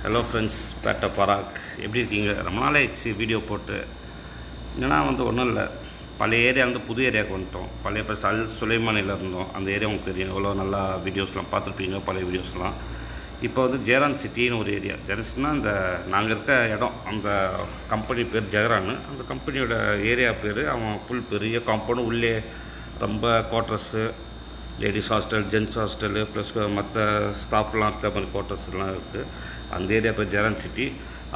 Hello friends, பேட்ட பராக். எப்படி இருக்கீங்க? ரொம்ப நாள் ஆயிடுச்சு வீடியோ போட்டு. என்னன்னா ஒன்றும் இல்லை, பழைய ஏரியாவிலேருந்து புது ஏரியாவுக்கு வந்துட்டோம். பழைய ஃபஸ்ட் அல் சுலைமானில் இருந்தோம். அந்த ஏரியா உங்களுக்கு தெரியும், எவ்வளோ நல்லா வீடியோஸ்லாம் பார்த்துருப்பீங்க, பழைய வீடியோஸ்லாம். இப்போ ஜெகரான் சிட்டின்னு ஒரு ஏரியா. ஜெரன்ஸ்னால் அந்த நாங்கள் இருக்க இடம், அந்த கம்பெனி பேர் ஜெகரான். அந்த கம்பெனியோட ஏரியா பேர், அவன் ஃபுல் பெரிய காம்பவுண்டு, உள்ளே ரொம்ப quarters, ladies hostel, gents hostel, plus மற்ற ஸ்டாஃப்லாம் இருக்க மாதிரி குவார்ட்டர்ஸ்லாம் இருக்குது. அந்த ஏரியா பேர் ஜெரான் சிட்டி.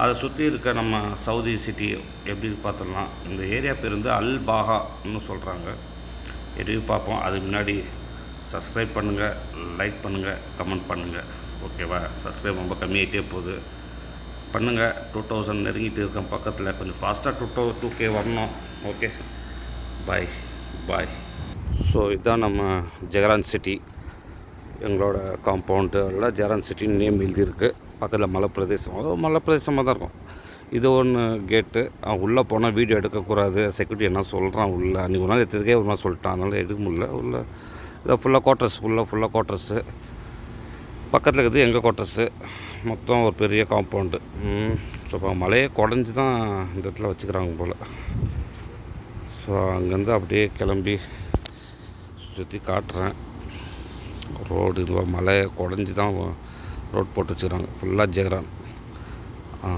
அதை சுற்றி இருக்க நம்ம சவுதி சிட்டி எப்படி பார்த்துடலாம். இந்த ஏரியா பேர் அல் பாஹான்னு சொல்கிறாங்க. எப்படி பார்ப்போம். அதுக்கு முன்னாடி சப்ஸ்கிரைப் பண்ணுங்கள், லைக் பண்ணுங்கள், கமெண்ட் பண்ணுங்கள். ஓகேவா? சப்ஸ்கிரைப் ரொம்ப கம்மியாகிட்டே போகுது, பண்ணுங்கள். 2000 நெருங்கிட்டு இருக்கேன் பக்கத்தில். கொஞ்சம் ஃபாஸ்ட்டாக 2K வரணும். ஓகே, பாய் பாய். ஸோ இதுதான் நம்ம ஜெகரான் சிட்டி. எங்களோட காம்பவுண்டு எல்லாம் ஜெகரான் சிட்டின்னு நேம் எழுதியிருக்கு. பக்கத்தில் மலை பிரதேசம், அதுவும் மலை பிரதேசமாக தான் இருக்கும். இது ஒன்று கேட்டு. உள்ளே போனால் வீடியோ எடுக்கக்கூடாது, செக்யூரிட்டி என்ன சொல்கிறான் உள்ளே. அன்றைக்கி ஒரு நாள் எடுத்ததுக்கே ஒரு நாள் சொல்லிட்டான், அதனால் எடுக்க முடியல. உள்ளே இதை ஃபுல்லாக குவார்ட்டர்ஸ், ஃபுல்லாக குவார்ட்டர்ஸு. பக்கத்தில் இருக்குது எங்கள் குவார்ட்டர்ஸு. மொத்தம் ஒரு பெரிய காம்பவுண்டு. ஸோ இப்போ மலையை குடஞ்சி தான் இந்த இடத்துல வச்சுக்கிறாங்க போல். ஸோ அங்கேருந்து அப்படியே கிளம்பி சுற்றி காட்டுறேன். ரோடு இதுவாக மலையை குடஞ்சி தான் ரோட் போட்டு வச்சுக்கிறாங்க, ஃபுல்லாக ஜெகரான்.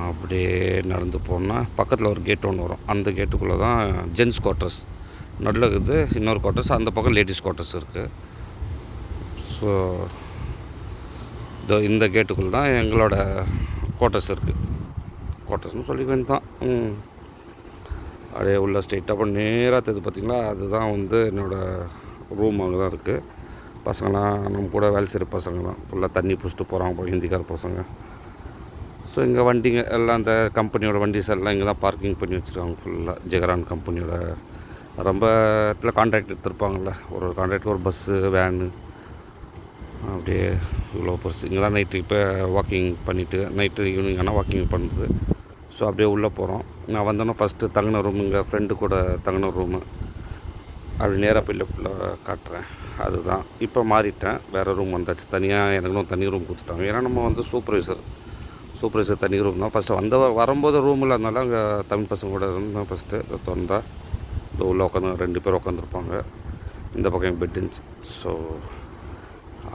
அப்படியே நடந்து போனால் பக்கத்தில் ஒரு கேட் ஒன்று வரும். அந்த கேட்டுக்குள்ளே தான் ஜென்ட்ஸ் குவார்ட்டர்ஸ், நடுவில் இருக்குது இன்னொரு குவார்ட்டர்ஸ், அந்த பக்கம் லேடிஸ் குவார்ட்டர்ஸ் இருக்குது. ஸோ இந்த கேட்டுக்குள்ளே தான் எங்களோட குவார்ட்டர்ஸ் இருக்குது. குவார்ட்டர்ஸ்னு சொல்லி தான். அப்படியே உள்ள ஸ்ட்ரெயிட்டாக அப்போ நேராக தெரியுது பார்த்திங்களா, அதுதான் என்னோடய ரூம். அங்கே தான் இருக்குது. பசங்களாம் நம்ம கூட வேலை செய்கிற பசங்க தான், ஃபுல்லாக தண்ணி பிடிச்சிட்டு போகிறாங்க போய், ஹிந்திக்கார பசங்க. ஸோ இங்கே வண்டிங்க எல்லாம், அந்த கம்பெனியோட வண்டிஸ் எல்லாம் இங்கே தான் பார்க்கிங் பண்ணி வச்சுருக்காங்க ஃபுல்லாக. ஜெகரான் கம்பெனியோட ரொம்ப இடத்துல கான்ட்ராக்ட் எடுத்துருப்பாங்கள்ல, ஒரு கான்ட்ராக்ட், ஒரு பஸ்ஸு, வேனு, அப்படியே இவ்வளோ பெருசு. இங்கே தான் நைட்டு இப்போ வாக்கிங் பண்ணிவிட்டு, நைட்டு ஈவினிங் ஆனால் வாக்கிங் பண்ணுறது. ஸோ அப்படியே உள்ளே போகிறோம். நான் வந்தோன்னா ஃபஸ்ட்டு தங்கின ரூம், இங்கே ஃப்ரெண்டு கூட தங்கின ரூமு. அப்படி நேராக போய் லெஃப்டில் காட்டுறேன். அதுதான். இப்போ மாறிட்டேன், வேறு ரூம் வந்தாச்சு. தனியாக எனக்குன்னு தனி ரூம் கொடுத்துட்டாங்க. ஏன்னா நம்ம சூப்பர்வைசர் தனி ரூம் தான். ஃபஸ்ட்டு வரும்போது ரூமில் இருந்தாலும் அங்கே தமிழ் பசங்க கூட இருந்தேன். ஃபஸ்ட்டு திறந்தால் இந்த உள்ளே உட்காந்து 2 பேர் உட்காந்துருப்பாங்க. இந்த பக்கம் பெட் இருந்துச்சு. ஸோ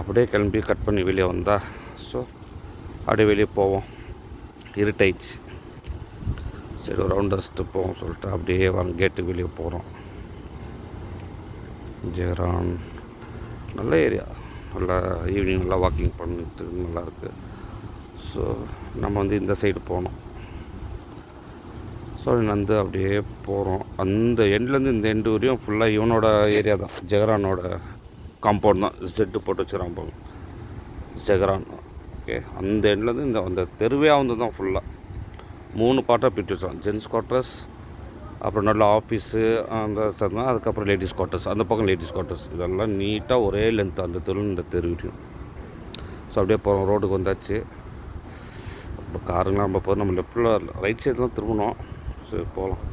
அப்படியே கிளம்பி கட் பண்ணி வெளியே வந்தால், ஸோ அப்படியே வெளியே போவோம். இருட்டாயிடுச்சு, சரி ஒரு ரவுண்ட் அடிச்சுட்டு போவோம் சொல்லிட்டு அப்படியே கேட்டுக்கு வெளியே போகிறோம். ஜெகரான் நல்ல ஏரியா, நல்லா ஈவினிங் நல்லா வாக்கிங் பண்ணிட்டு நல்லாயிருக்கு. ஸோ நம்ம இந்த சைடு போனோம். ஸோ அப்படியே போகிறோம். அந்த எண்ட்லேருந்து இந்த எண்டு வரையும் ஃபுல்லாக இவனோட ஏரியா தான், ஜெகரானோட காம்பவுண்ட் தான். ஜெட்டு போட்டு வச்சுக்கிறான் போங்க, ஜெகரான். ஓகே, அந்த எண்ட்லேருந்து அந்த தெருவே தான் ஃபுல்லாக 3 பார்ட்டாக பிரித்து வச்சான். ஜென்ட்ஸ் குவார்ட்டர்ஸ், அப்புறம் நல்ல ஆஃபீஸு, அந்த தான், அதுக்கப்புறம் லேடிஸ் குவார்ட்டர்ஸ், அந்த பக்கம் லேடிஸ் குவார்ட்டர்ஸ். இதெல்லாம் நீட்டாக ஒரே லென்த்து, அந்த தெரு இந்த தெருவிலையும். ஸோ அப்படியே போகிறோம். ரோடுக்கு வந்தாச்சு. இப்போ காருங்களாம் நம்ம போதும், நம்ம லெஃப்டில் ரைட் சைடு தான் திரும்பணும். சரி போகலாம்.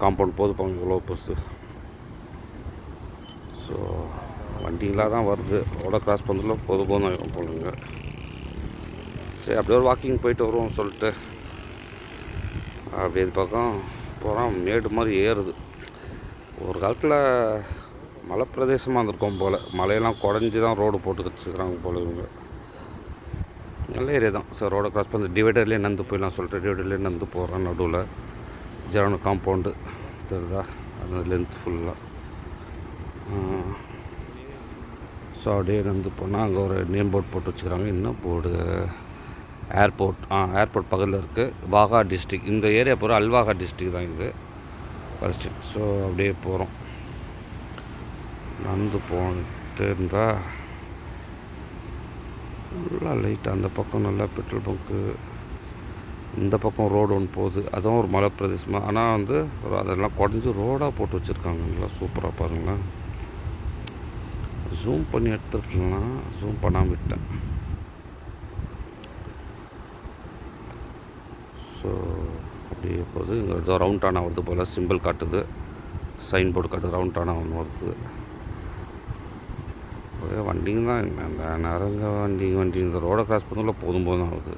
காம்பவுண்ட் போது போங்க, இவ்வளோ பெருசு. ஸோ வண்டிங்களாக தான் வருது. ரோடை கிராஸ் பண்ணுறதுல போதும் ஆகிடும் போலுங்க. சரி அப்படியே ஒரு வாக்கிங் போயிட்டு வருவோம் சொல்லிட்டு அப்படியே இது பக்கம் போகிறோம். மேடு மாதிரி ஏறுது. ஒரு காலத்தில் மலை பிரதேசமாக இருந்திருக்கோம் போல். மலையெல்லாம் குடஞ்சி தான் ரோடு போட்டு வச்சுக்கிறாங்க போல் இவங்க. நல்ல ஏரியா தான். சார் ரோடை கிராஸ் பண்ணி டிவைடர்லேயே நந்து போயிடலாம் சொல்லிட்டு டிவைடர்லேயே நந்து போகிறேன். நடுவில் ஜெகரான் காம்பவுண்டு தெரியுதா, அது லென்த் ஃபுல்லாக. ஸோ அப்படியே நந்து போனால் அங்கே ஒரு நேம் போர்டு போட்டு வச்சுக்கிறாங்க. என்ன போர்டு? ஏர்போர்ட். ஏர்போர்ட் பக்கத்தில் இருக்குது. வாகா டிஸ்ட்ரிக். இந்த ஏரியா போகிற அல்வாகா டிஸ்ட்ரிக் தான் இது, டிஸ்ட்ரிக். ஸோ அப்படியே போகிறோம். நடந்து போயிட்டு இருந்தால் நல்லா லைட்டாக அந்த பக்கம் நல்லா பெட்ரோல் பங்க்கு, இந்த பக்கம் ரோடு ஒன்று போகுது. அதுவும் ஒரு மலை பிரதேசமாக. ஆனால் அதெல்லாம் குடஞ்சி ரோடாக போட்டு வச்சுருக்காங்க. நல்லா சூப்பராக பாருங்களேன். ஜூம் பண்ணி எடுத்துருக்கலாம், ஜூம் பண்ணாமல் விட்டேன். ஸோ அப்படியே போகுது. இங்கே ஏதோ ரவுண்டானா வருது போல், சிம்பிள் காட்டுது, சைன் போர்டு காட்டுது, ரவுண்டானா ஒன்று வருது. ஒரே வண்டிங்க தான். இந்த நேரங்க வண்டி இந்த ரோடை கிராஸ் பண்ணல போதும் ஆகுது.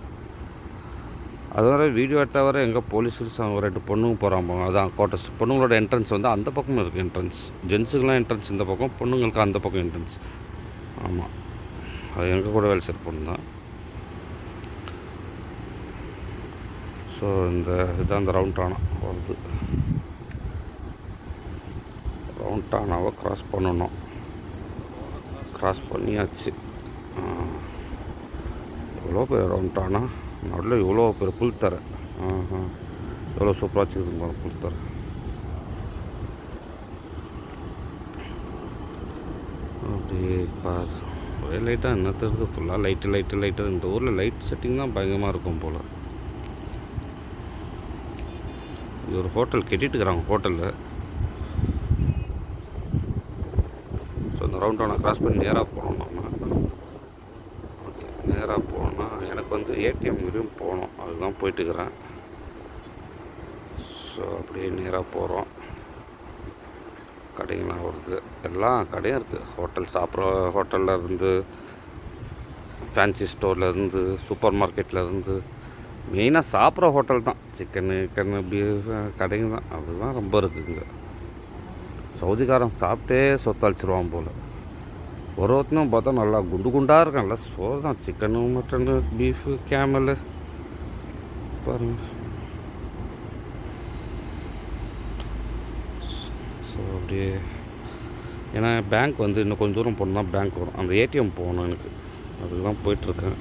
அதோட வீடியோ எடுத்தால் வர எங்கே போலீஸுக்கு ஒரு 2 பொண்ணுங்க போகிறாங்க. அதான் குவார்ட்டர்ஸ். பொண்ணுங்களோட என்ட்ரன்ஸ் வந்து அந்த பக்கமும் இருக்குது என்ட்ரன்ஸ். ஜென்ஸுக்கெலாம் என்ட்ரன்ஸ் இந்த பக்கம், பொண்ணுங்களுக்கு அந்த பக்கம் என்ட்ரன்ஸ். ஆமாம், அது எங்கள் கூட வேலை செய்கிற பொண்ணு தான். ஸோ இதுதான் இந்த ரவுண்டானா வருது. ரவுண்டானாவை க்ராஸ் பண்ணணும். க்ராஸ் பண்ணியாச்சு. எவ்வளோ பேர் ரவுண்டானா நடுவில் இவ்வளோ பேர் புல் தர. எவ்வளோ சூப்பராக வச்சுக்குதுங்க புல் தர. அப்படியே பாரு ஒரே லைட்டாக என்ன தெரியுது, ஃபுல்லாக லைட்டு. இந்த ஊரில் லைட் செட்டிங் தான் பயங்கரமாக இருக்கும் போல். இது ஒரு ஹோட்டல் கட்டிட்டுருக்குறாங்க ஹோட்டலில். ஸோ இந்த ரவுண்டானா க்ராஸ் பண்ணி நேராக போகணும். நம்ம ஓகே, நேராக போகணுன்னா எனக்கு வந்து ஏடிஎம் வரையும் போகணும். அதுதான் போயிட்டுருக்கிறேன். ஸோ அப்படியே நேராக போகிறோம். கடைங்களாம் வருது, எல்லா கடையும் இருக்குது. ஹோட்டல் சாப்பிட்ற ஹோட்டலில் இருந்து, ஃபேன்சி ஸ்டோரில் இருந்து, சூப்பர் மார்க்கெட்டில் இருந்து, மெயினாக சாப்பிட்ற ஹோட்டல் தான். சிக்கனு பீஃப் கடைங்க தான். அதுதான் ரொம்ப இருக்குதுங்க. சவுதிக்காரன் சாப்பிட்டே சொத்தழிச்சிருவான் போல். ஒருத்தனும் பார்த்தா நல்லா குண்டாக இருக்கான். நல்லா சோறு தான். சிக்கனு, மட்டனு, பீஃபு, கேமலு பாருங்கள். ஸோ அப்படியே ஏன்னா பேங்க் வந்து இன்னும் கொஞ்சம் தூரம் போனால் பேங்க் வரும். அந்த ஏடிஎம் போகணும் எனக்கு. அதுக்கு தான் போயிட்டுருக்கேன்.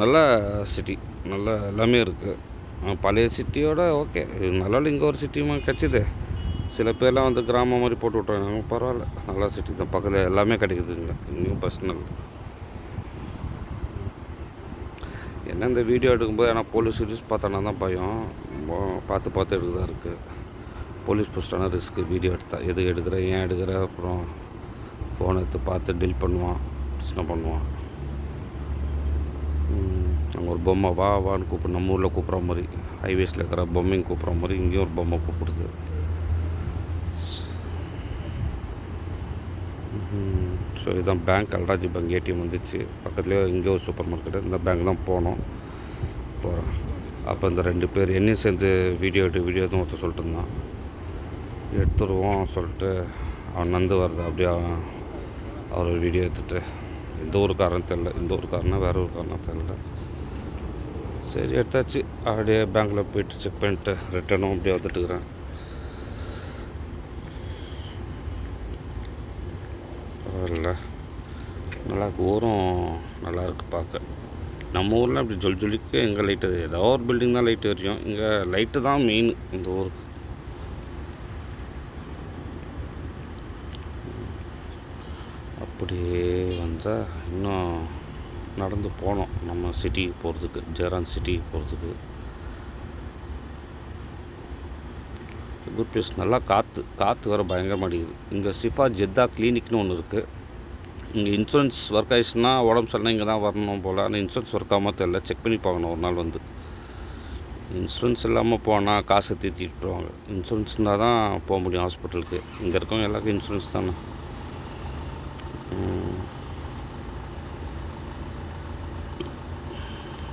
நல்ல சிட்டி, நல்லா எல்லாமே இருக்குது. பழைய சிட்டியோட ஓகே, நல்லா இங்கே ஒரு சிட்டியுமா கிடச்சிது. சில பேர்லாம் வந்து கிராமம் மாதிரி போட்டு விட்றாங்க. பரவாயில்ல, நல்லா சிட்டி தான். பக்கத்தில் எல்லாமே கிடைக்குதுங்க. இங்கேயும் பர்சனல் என்ன இந்த வீடியோ எடுக்கும்போது ஏன்னா போலீஸ் பார்த்தோன்னா தான் பயம். பார்த்து எடுக்குதான் இருக்குது. Police பிடிச்சிட்டானா risk. வீடியோ எடுத்தால் எது எடுக்கிற, ஏன் எடுக்கிற, அப்புறம் ஃபோனை எடுத்து பார்த்து டீல் பண்ணுவான், பிரச்சனை பண்ணுவான். அங்கே ஒரு பொம்மை வான்னு கூப்பிடு. நம்ம ஊரில் கூப்பிட்ற மாதிரி, ஹைவேஸில் இருக்கிற பொம்மைங்க கூப்பிட்ற மாதிரி இங்கேயும் ஒரு பொம்மை கூப்பிடுது. ஸோ இதுதான் பேங்க். அல்ராஜி பேங்க் ஏடிஎம் வந்துச்சு. பக்கத்துலேயே இங்கே ஒரு சூப்பர் மார்க்கெட்டு. இந்த பேங்க் தான் போகிறேன். அப்போ இந்த 2 பேர் என்னையும் சேர்ந்து வீடியோ தான் ஒருத்தர் சொல்லிட்டு இருந்தான். எடுத்துருவோம் சொல்லிட்டு அவன் நந்து வருது. அப்படியே அவர் வீடியோ எடுத்துகிட்டு, இந்த ஊருக்காரன்னு தெரில, இந்த ஊருக்காரனா வேறு ஊருக்காரனா தெரில. சரி எடுத்தாச்சு. அப்படியே பேங்க்கில் போய்ட்டு செக் பண்ணிட்டு ரிட்டனும் அப்படியே வந்துட்டுக்கிறேன். பரவாயில்ல, நல்லா ஊரும் நல்லா இருக்குது பார்க்க. நம்ம ஊரில் அப்படி ஜொலிக்கு எங்கே லைட்டு, ஏதோ ஒரு பில்டிங் தான் லைட்டு எரியும். இங்கே லைட்டு தான் மெயின் இந்த ஊருக்கு. அப்படியே வந்தால் இன்னும் நடந்து போனோம் நம்ம சிட்டிக்கு போகிறதுக்கு, ஜெரான் சிட்டிக்கு போகிறதுக்கு. Good place. நல்லா காற்று வர பயங்கரமாக அடிக்குது. இங்கே சிஃபா ஜெத்தா கிளினிக்னு ஒன்று இருக்குது. இங்கே இன்சூரன்ஸ் ஒர்க் ஆகிடுச்சுன்னா உடம்பு சரினா இங்கே தான் வரணும் போல். ஆனால் இன்சூரன்ஸ் ஒர்க் ஆகாமல் தெரியல. செக் பண்ணி பார்க்கணும் ஒரு நாள் வந்து. இன்சூரன்ஸ் இல்லாமல் போனால் காசை தீர்த்திட்டுருவாங்க. இன்சூரன்ஸ் இருந்தால் தான் போக முடியும் ஹாஸ்பிட்டலுக்கு. இங்கே இருக்கவங்க எல்லாருக்கும் இன்சூரன்ஸ் தானே.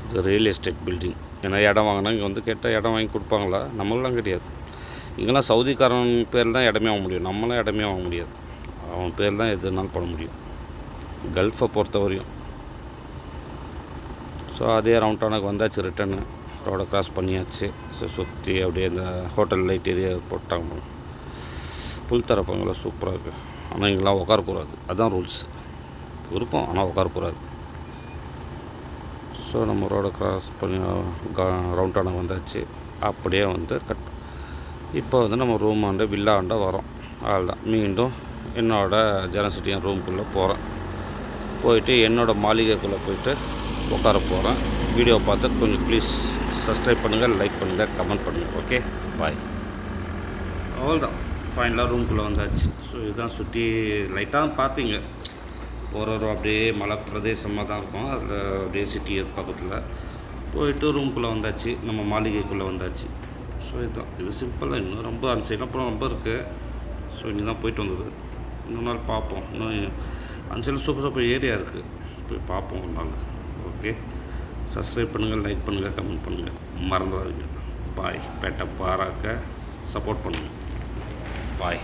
இது ரியல் எஸ்டேட் பில்டிங். ஏன்னா இடம் வாங்கினா இங்கே வந்து கேட்டால் இடம் வாங்கி கொடுப்பாங்களா? நம்மளாம் கிடையாது. இங்கெல்லாம் சவுதிக்காரன் பேரில் தான் இடமே வாங்க முடியும். நம்மளாம் இடமே வாங்க முடியாது. அவன் பேர் தான் எதுனாலும் பண்ண முடியும் கல்ஃபை பொறுத்த வரையும். ஸோ அதே ரவுண்டானாக்கு வந்தாச்சு. ரிட்டனு ரோடை க்ராஸ் பண்ணியாச்சு. ஸோ சுற்றி அப்படியே இந்த ஹோட்டல் லைட் ஏரியா போட்டாங்க. புல் தரப்பங்களாம் சூப்பராக இருக்குது. ஆனால் இங்கெல்லாம் உட்காரக்கூடாது. அதுதான் ரூல்ஸ் இருக்கும். ஆனால் உட்காரக்கூடாது. ஸோ நம்ம ரோடை க்ராஸ் பண்ணி ரவுண்டானாக்கு வந்தாச்சு. அப்படியே வந்து இப்போ வந்து நம்ம ரூமாண்ட வில்லாண்ட வரோம். அதுதான் மீண்டும் என்னோடய ஜெனசிட்டியன் ரூமுக்குள்ளே போகிறேன். போயிட்டு என்னோடய மாளிகைக்குள்ளே போயிட்டு உட்கார போகிறேன். வீடியோ பார்த்து கொஞ்சம் ப்ளீஸ் சப்ஸ்கிரைப் பண்ணுங்கள், லைக் பண்ணுங்கள், கமெண்ட் பண்ணுங்கள். ஓகே, பாய். அவ்வளோதான், ஃபைனலாக ரூமுக்குள்ளே வந்தாச்சு. ஸோ இதுதான் சுற்றி லைட்டாக பார்த்தீங்க. போகிற அப்படியே மலை பிரதேசமாக தான் இருக்கும். அதில் அப்படியே சிட்டி பக்கத்தில் போயிட்டு ரூமுக்குள்ளே வந்தாச்சு. நம்ம மாளிகைக்குள்ளே வந்தாச்சு. ஸோ இதுதான், இது சிம்பிளாக. இன்னும் ரொம்ப அந்த சைடில் அப்புறம் ரொம்ப இருக்குது. ஸோ இங்கே தான் போயிட்டு வந்தது. இன்னொரு நாள் பார்ப்போம். இன்னும் அந்த சைடில் சூப்பர் ஏரியா இருக்குது. போய் பார்ப்போம் நாங்கள். ஓகே, சப்ஸ்கிரைப் பண்ணுங்கள், லைக் பண்ணுங்கள், கமெண்ட் பண்ணுங்கள், மறந்துடாதீங்க. பாய். பேட்டை பாராக்க சப்போர்ட் பண்ணுங்கள். பாய்.